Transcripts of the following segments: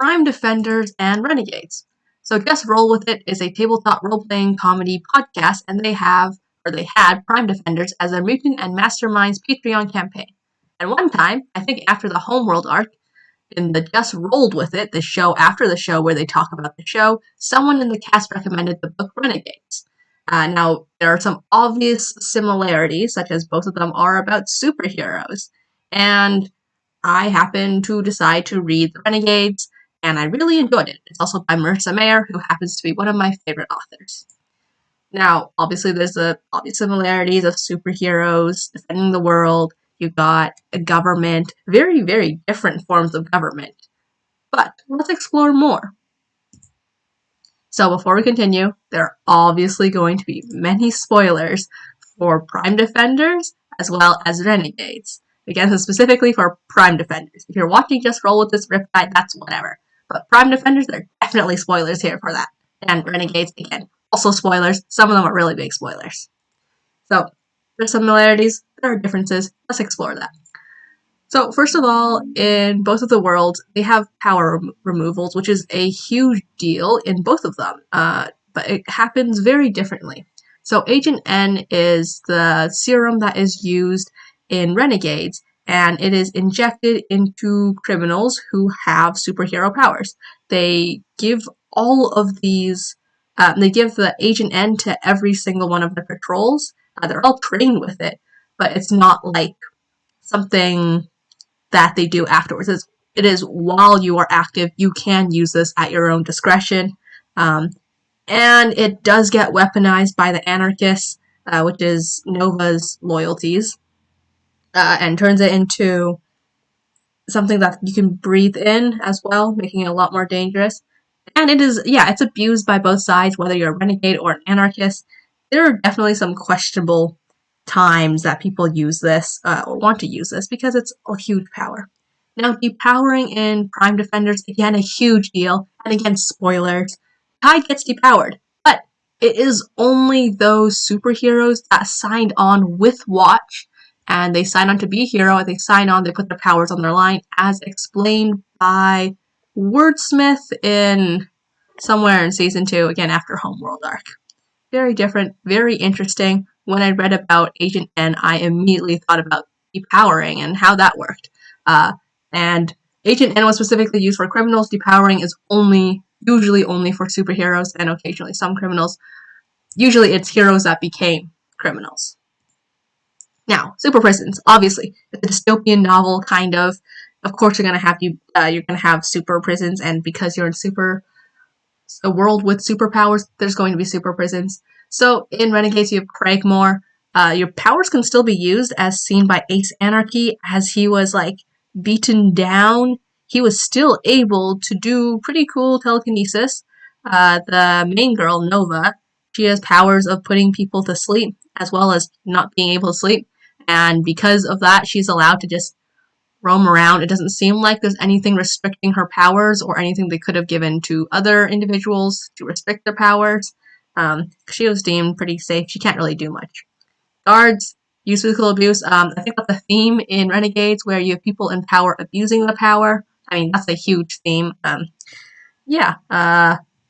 Prime Defenders and Renegades. So Just Roll With It is a tabletop role-playing comedy podcast, and they had Prime Defenders as their Mutant and Mastermind's Patreon campaign. And one time, I think after the Homeworld arc, in the Just Rolled With It, the show after the show where they talk about the show, someone in the cast recommended the book Renegades. Now, there are some obvious similarities, such as both of them are about superheroes. And I happened to decide to read the Renegades, and I really enjoyed it. It's also by Marissa Meyer, who happens to be one of my favorite authors. Now, obviously, there's the obvious similarities of superheroes defending the world. You've got a government, very, very different forms of government. But let's explore more. So before we continue, there are obviously going to be many spoilers for Prime Defenders as well as Renegades. Again, this is specifically for Prime Defenders. If you're watching Just Roll With This Riptide, that's whatever. But Prime Defenders, there are definitely spoilers here for that. And Renegades, again, also spoilers. Some of them are really big spoilers. So, there's similarities, there are differences. Let's explore that. So, first of all, in both of the worlds, they have power removals, which is a huge deal in both of them. But it happens very differently. So, Agent N is the serum that is used in Renegades, and it is injected into criminals who have superhero powers. They give all of these, they give the Agent N to every single one of the patrols. They're all trained with it, but it's not like something that they do afterwards. It is while you are active, you can use this at your own discretion. And it does get weaponized by the anarchists, which is Nova's loyalties, and turns it into something that you can breathe in as well, making it a lot more dangerous. And it's abused by both sides, whether you're a renegade or an anarchist. There are definitely some questionable times that people use this, or want to use this, because it's a huge power. Now, depowering in Prime Defenders, again, a huge deal, and again, spoilers. Tide gets depowered, but it is only those superheroes that signed on with Watch, and they sign on to be a hero, and they sign on, they put their powers on their line, as explained by Wordsmith in somewhere in Season 2, again, after Homeworld arc. Very different, very interesting. When I read about Agent N, I immediately thought about depowering and how that worked. And Agent N was specifically used for criminals. Depowering is usually only for superheroes and occasionally some criminals. Usually it's heroes that became criminals. Now, super prisons, obviously. It's a dystopian novel, kind of. Of course you're gonna have super prisons, and because you're in a world with superpowers, there's going to be super prisons. So in Renegades, you have Cragmore. Your powers can still be used, as seen by Ace Anarchy, as he was beaten down. He was still able to do pretty cool telekinesis. The main girl, Nova, she has powers of putting people to sleep, as well as not being able to sleep. And because of that, she's allowed to just roam around. It doesn't seem like there's anything restricting her powers or anything they could have given to other individuals to restrict their powers. She was deemed pretty safe. She can't really do much. Guards use physical abuse. I think that's a theme in Renegades, where you have people in power abusing the power. I mean, that's a huge theme.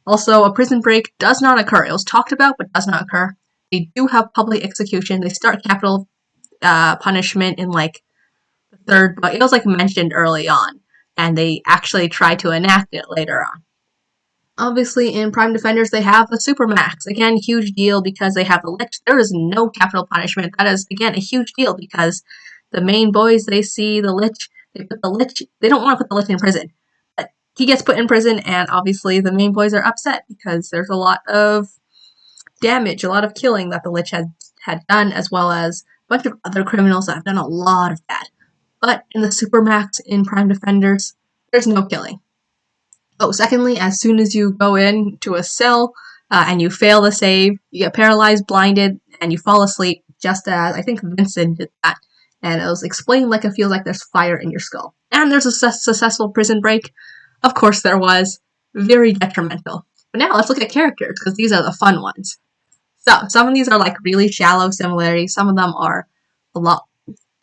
Also, a prison break does not occur. It was talked about, but does not occur. They do have public execution. They start capital punishment in the third book. It was mentioned early on, and they actually try to enact it later on. Obviously, in Prime Defenders, they have the Supermax. Again, huge deal because they have the Lich. There is no capital punishment. That is, again, a huge deal because the main boys, they see the Lich, they don't want to put the Lich in prison. But he gets put in prison, and obviously the main boys are upset because there's a lot of damage, a lot of killing that the Lich had done, as well as a bunch of other criminals that have done a lot of bad. But in the Supermax in Prime Defenders, there's no killing. Oh, secondly, as soon as you go into a cell and you fail the save, you get paralyzed, blinded, and you fall asleep, just as I think Vincent did that. And it was explained it feels like there's fire in your skull. And there's a successful prison break. Of course there was. Very detrimental. But now let's look at characters, because these are the fun ones. So, some of these are really shallow similarities. Some of them are a lot,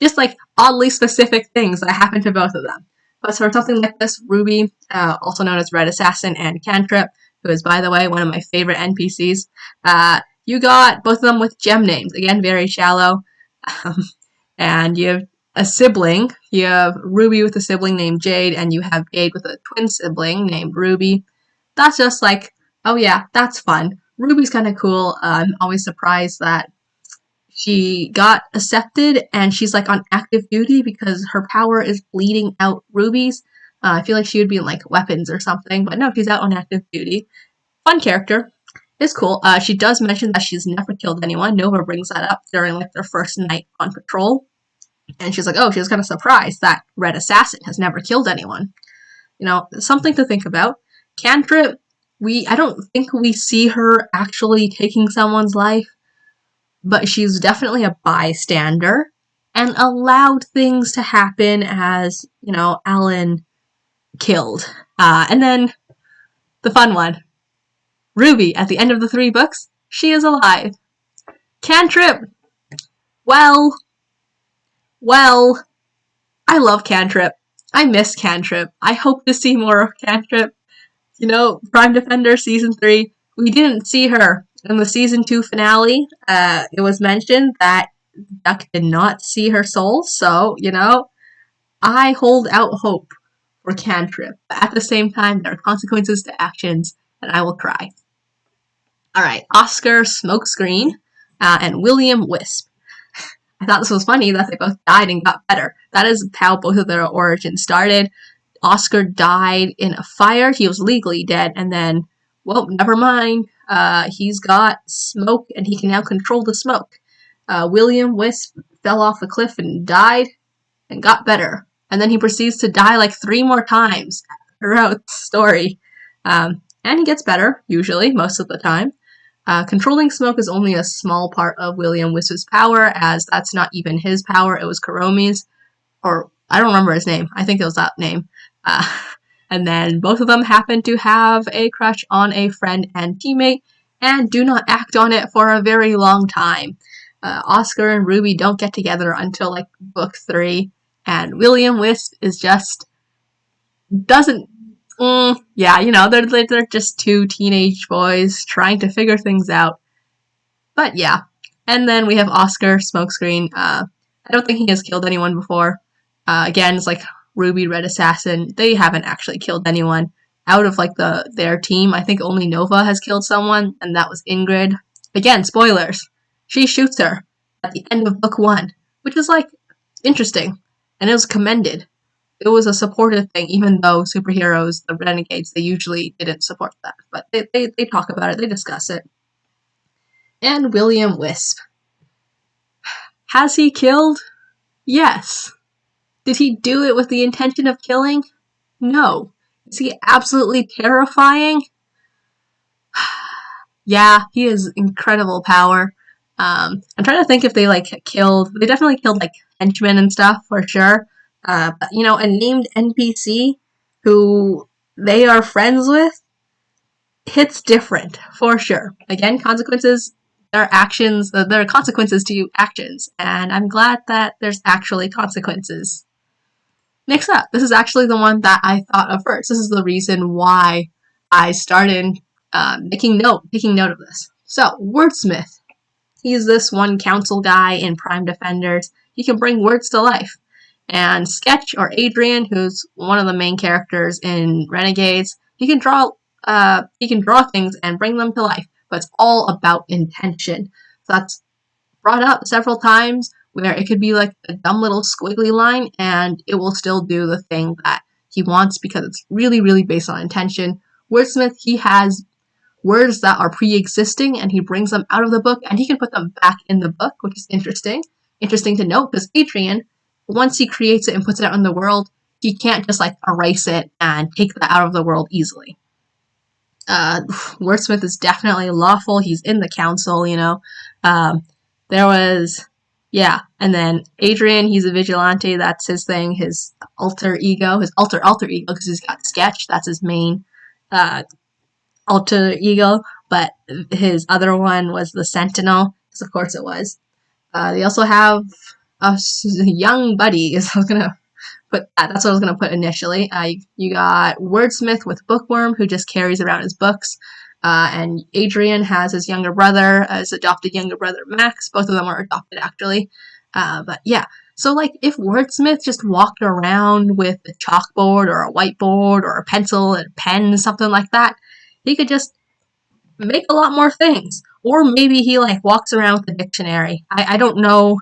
just oddly specific things that happen to both of them. But for something like this, Ruby, also known as Red Assassin, and Cantrip, who is, by the way, one of my favorite NPCs, you got both of them with gem names. Again, very shallow. And you have a sibling. You have Ruby with a sibling named Jade, and you have Jade with a twin sibling named Ruby. That's just like, oh yeah, that's fun. Ruby's kind of cool. I'm always surprised that she got accepted and she's like on active duty because her power is bleeding out rubies. I feel like she would be in like weapons or something, but no, she's out on active duty. Fun character. It's cool. She does mention that she's never killed anyone. Nova brings that up during like their first night on patrol. And she's like, oh, she was kind of surprised that Red Assassin has never killed anyone. You know, something to think about. Cantrip, I don't think we see her actually taking someone's life, but she's definitely a bystander and allowed things to happen as, you know, Alan killed. And then the fun one. Ruby, at the end of the 3 books, she is alive. Cantrip, well, I love Cantrip. I miss Cantrip. I hope to see more of Cantrip. You know, Prime Defender Season 3, we didn't see her. In the Season 2 finale, it was mentioned that Duck did not see her soul, so, you know, I hold out hope for Cantrip. But at the same time, there are consequences to actions, and I will cry. Alright, Oscar Smokescreen and William Wisp. I thought this was funny that they both died and got better. That is how both of their origins started. Oscar died in a fire. He was legally dead, and then, well, never mind. He's got smoke, and he can now control the smoke. William Wisp fell off the cliff and died and got better. And then he proceeds to die like 3 more times throughout the story. And he gets better, usually, most of the time. Controlling smoke is only a small part of William Wisp's power, as that's not even his power, it was Kuromi's. Or, I don't remember his name. I think it was that name. And then both of them happen to have a crush on a friend and teammate, and do not act on it for a very long time. Oscar and Ruby don't get together until, like, book 3, and William Wisp is just doesn't. Yeah, you know, they're just 2 teenage boys trying to figure things out. But yeah. And then we have Oscar Smokescreen. I don't think he has killed anyone before. Again, it's like Ruby, Red Assassin. They haven't actually killed anyone. Out of like their team, I think only Nova has killed someone, and that was Ingrid. Again, spoilers. She shoots her at the end of book 1, which is like interesting, and it was commended. It was a supportive thing, even though superheroes, the Renegades, they usually didn't support that. But they talk about it, they discuss it. And William Wisp. Has he killed? Yes. Did he do it with the intention of killing? No. Is he absolutely terrifying? Yeah, he has incredible power. I'm trying to think if they they definitely killed like henchmen and stuff for sure. But, you know, a named NPC who they are friends with hits different for sure. Again, consequences. There are consequences to actions, and I'm glad that there's actually consequences. Next up, this is actually the one that I thought of first. This is the reason why I started taking note of this. So, Wordsmith. He's this one council guy in Prime Defenders. He can bring words to life. And Sketch, or Adrian, who's one of the main characters in Renegades, he can draw things and bring them to life. But it's all about intention. So that's brought up several times, where it could be like a dumb little squiggly line, and it will still do the thing that he wants because it's really, really based on intention. Wordsmith, he has words that are pre-existing, and he brings them out of the book, and he can put them back in the book, which is interesting. Interesting to note, because Adrian, once he creates it and puts it out in the world, he can't just like erase it and take that out of the world easily. Wordsmith is definitely lawful. He's in the council, you know. And then Adrian, he's a vigilante. That's his thing, his alter ego, because he's got Sketch. That's his main alter ego. But his other one was the Sentinel, because of course it was. They also have a young buddy, is I was going to put that. That's what I was going to put initially. You got Wordsmith with Bookworm, who just carries around his books. And Adrian has his younger brother, his adopted younger brother, Max. Both of them are adopted, actually. But yeah. So, like, if Wordsmith just walked around with a chalkboard or a whiteboard or a pencil and a pen, something like that, he could just make a lot more things. Or maybe he, like, walks around with a dictionary. I don't know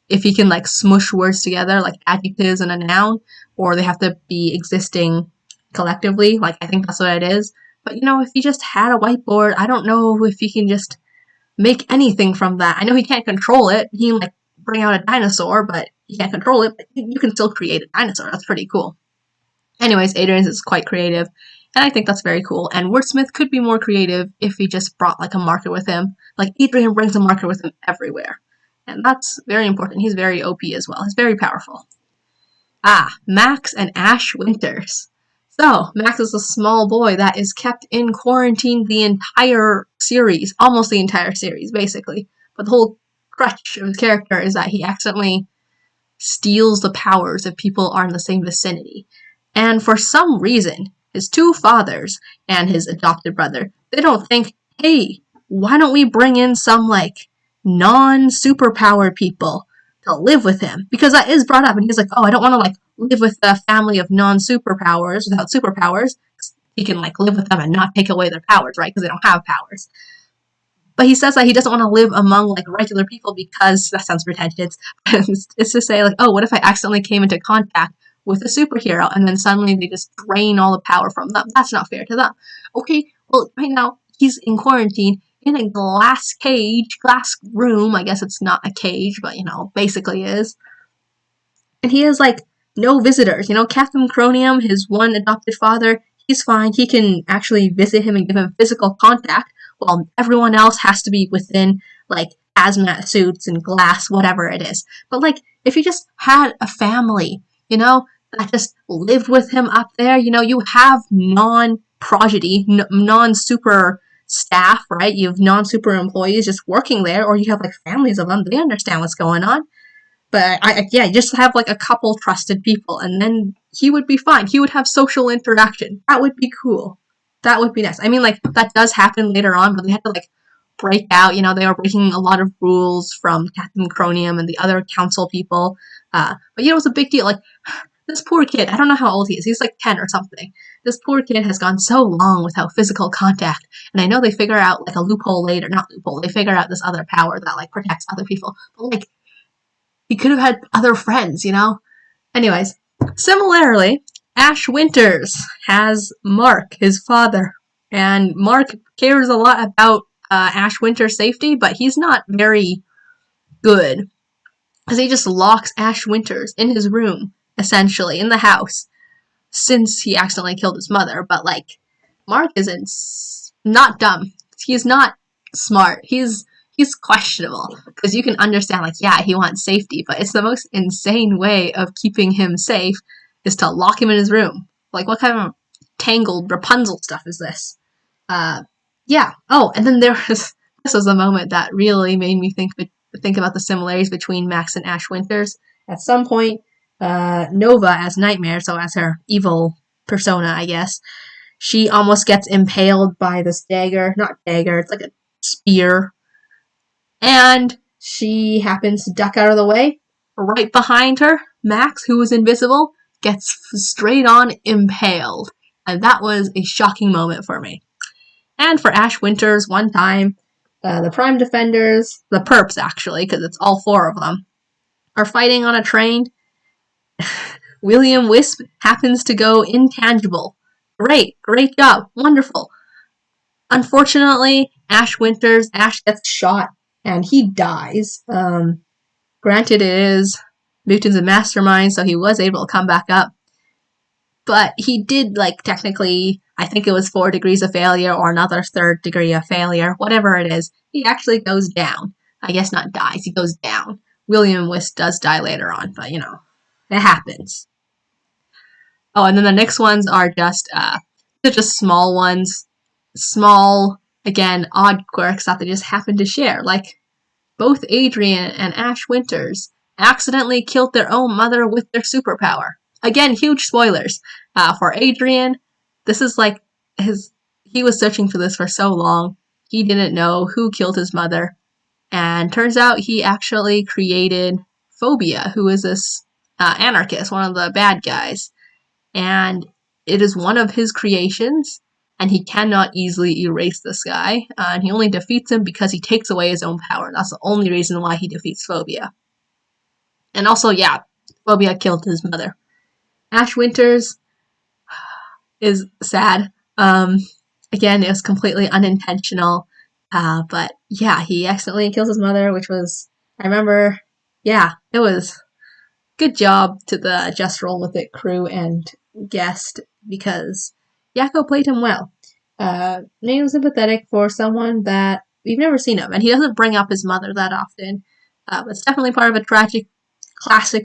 if he can, like, smush words together, like adjectives and a noun, or they have to be existing collectively. Like, I think that's what it is. But, if he just had a whiteboard, I don't know if he can just make anything from that. I know he can't control it. He can, like, bring out a dinosaur, but you can't control it, but you can still create a dinosaur. That's pretty cool. Anyways, Adrian's is quite creative, and I think that's very cool. And Wordsmith could be more creative if he just brought, like, a marker with him. Like, Adrian brings a marker with him everywhere. And that's very important. He's very OP as well. He's very powerful. Max and Ash Winters. So, Max is a small boy that is kept in quarantine the entire series. Almost the entire series, basically. But the whole crutch of his character is that he accidentally steals the powers if people are in the same vicinity. And for some reason, his two fathers and his adopted brother, they don't think, hey, why don't we bring in some, like, non-superpowered people to live with him? Because that is brought up, and he's like, oh, I don't want to, like, live with a family of non-superpowers without superpowers. He can, like, live with them and not take away their powers, right? Because they don't have powers. But he says that he doesn't want to live among, like, regular people because, that sounds pretentious, it's to say, like, oh, what if I accidentally came into contact with a superhero and then suddenly they just drain all the power from them? That's not fair to them. Okay, well, right now, he's in quarantine in a glass room. I guess it's not a cage, but, basically is. And he has, like, no visitors. Captain Cronium, his one adopted father, he's fine. He can actually visit him and give him physical contact, while everyone else has to be within, like, hazmat suits and glass, whatever it is. But, like, if he just had a family, that just lived with him up there, you have non-progeny, non-super staff, right? You have non-super employees just working there, or you have, like, families of them. They understand what's going on. But, just have, like, a couple trusted people, and then he would be fine. He would have social interaction. That would be cool. That would be nice. I mean, like, that does happen later on, but they had to, like, break out. They were breaking a lot of rules from Captain Cronium and the other council people. But, it was a big deal. Like, this poor kid, I don't know how old he is. He's, like, 10 or something. This poor kid has gone so long without physical contact. And I know they figure out, like, a loophole later. Not loophole. They figure out this other power that, like, protects other people. But, like, he could have had other friends, Anyways, similarly, Ash Winters has Mark, his father, and Mark cares a lot about Ash Winters' safety, but he's not very good, because he just locks Ash Winters in his room, essentially, in the house, since he accidentally killed his mother. But, like, Mark isn't not dumb. He's not smart. He's questionable, because you can understand, like, yeah, he wants safety, but it's the most insane way of keeping him safe is to lock him in his room. Like, what kind of tangled Rapunzel stuff is this? Yeah. Oh, and then this was the moment that really made me think about the similarities between Max and Ash Winters. At some point, Nova as Nightmare, so as her evil persona, I guess, she almost gets impaled by this dagger. Not dagger, it's like a spear. And she happens to duck out of the way. Right behind her, Max, who was invisible, gets straight on impaled. And that was a shocking moment for me. And for Ash Winters, one time, the Prime Defenders, the Perps actually, because it's all four of them, are fighting on a train. William Wisp happens to go intangible. Great job, wonderful. Unfortunately, Ash gets shot, and he dies. Granted, it is Mutants and Mastermind, so he was able to come back up. But he did, like, technically, I think it was 4 degrees of failure or another 3rd degree of failure, whatever it is. He actually goes down. I guess not dies, he goes down. William Wisp does die later on, but, it happens. Oh, and then the next ones are just, they're just small ones. Small, again, odd quirks that they just happen to share. Like, both Adrian and Ash Winters accidentally killed their own mother with their superpower. again, huge spoilers for Adrian. This is like he was searching for this for so long. He didn't know who killed his mother. And turns out he actually created Phobia, who is this anarchist, one of the bad guys. And it is one of his creations, and he cannot easily erase this guy. And he only defeats him because he takes away his own power. That's the only reason why he defeats Phobia. And also, yeah, Phobia killed his mother. Ash Winters is sad. Again, it was completely unintentional. But yeah, he accidentally kills his mother, which was, I remember, yeah, it was good job to the Just Roll With It crew and guest because Yakko played him well. Made him sympathetic for someone that we've never seen him, and he doesn't bring up his mother that often. But it's definitely part of a classic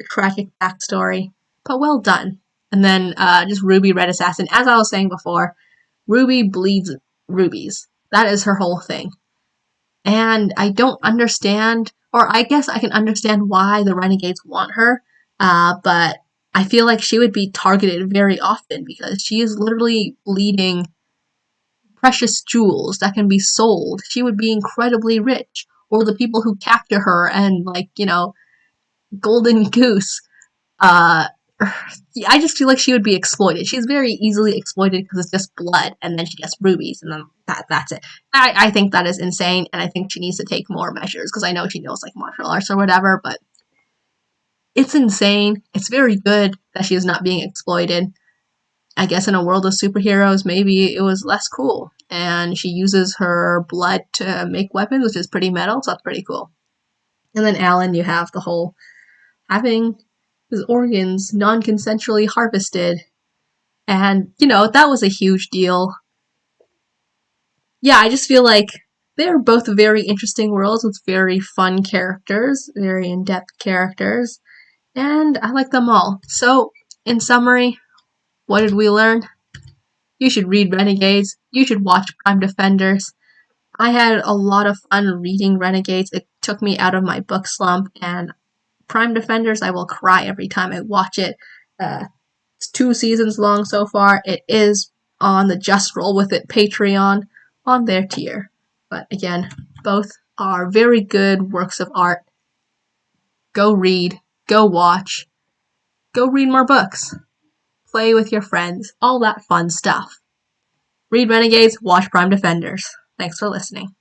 tragic backstory, but well done. And then just Ruby Red Assassin. As I was saying before, Ruby bleeds rubies. That is her whole thing. And I don't understand, or I guess I can understand why the Renegades want her, but I feel like she would be targeted very often because she is literally bleeding precious jewels that can be sold. She would be incredibly rich. Or the people who capture her and, like, Golden Goose. I just feel like she would be exploited. She's very easily exploited because it's just blood, and then she gets rubies, and then that's it. I think that is insane, and I think she needs to take more measures because I know she knows like martial arts or whatever, but it's insane. It's very good that she is not being exploited. I guess in a world of superheroes, maybe it was less cool, and she uses her blood to make weapons, which is pretty metal, so that's pretty cool. And then Alan, you have the whole having his organs non-consensually harvested. And, that was a huge deal. Yeah, I just feel like they're both very interesting worlds with very fun characters, very in-depth characters, and I like them all. So, in summary, what did we learn? You should read Renegades. You should watch Prime Defenders. I had a lot of fun reading Renegades. It took me out of my book slump, and Prime Defenders, I will cry every time I watch it. It's 2 seasons long so far. It is on the Just Roll With It Patreon on their tier. But again, both are very good works of art. Go read, go watch, go read more books, play with your friends, all that fun stuff. Read Renegades, watch Prime Defenders. Thanks for listening.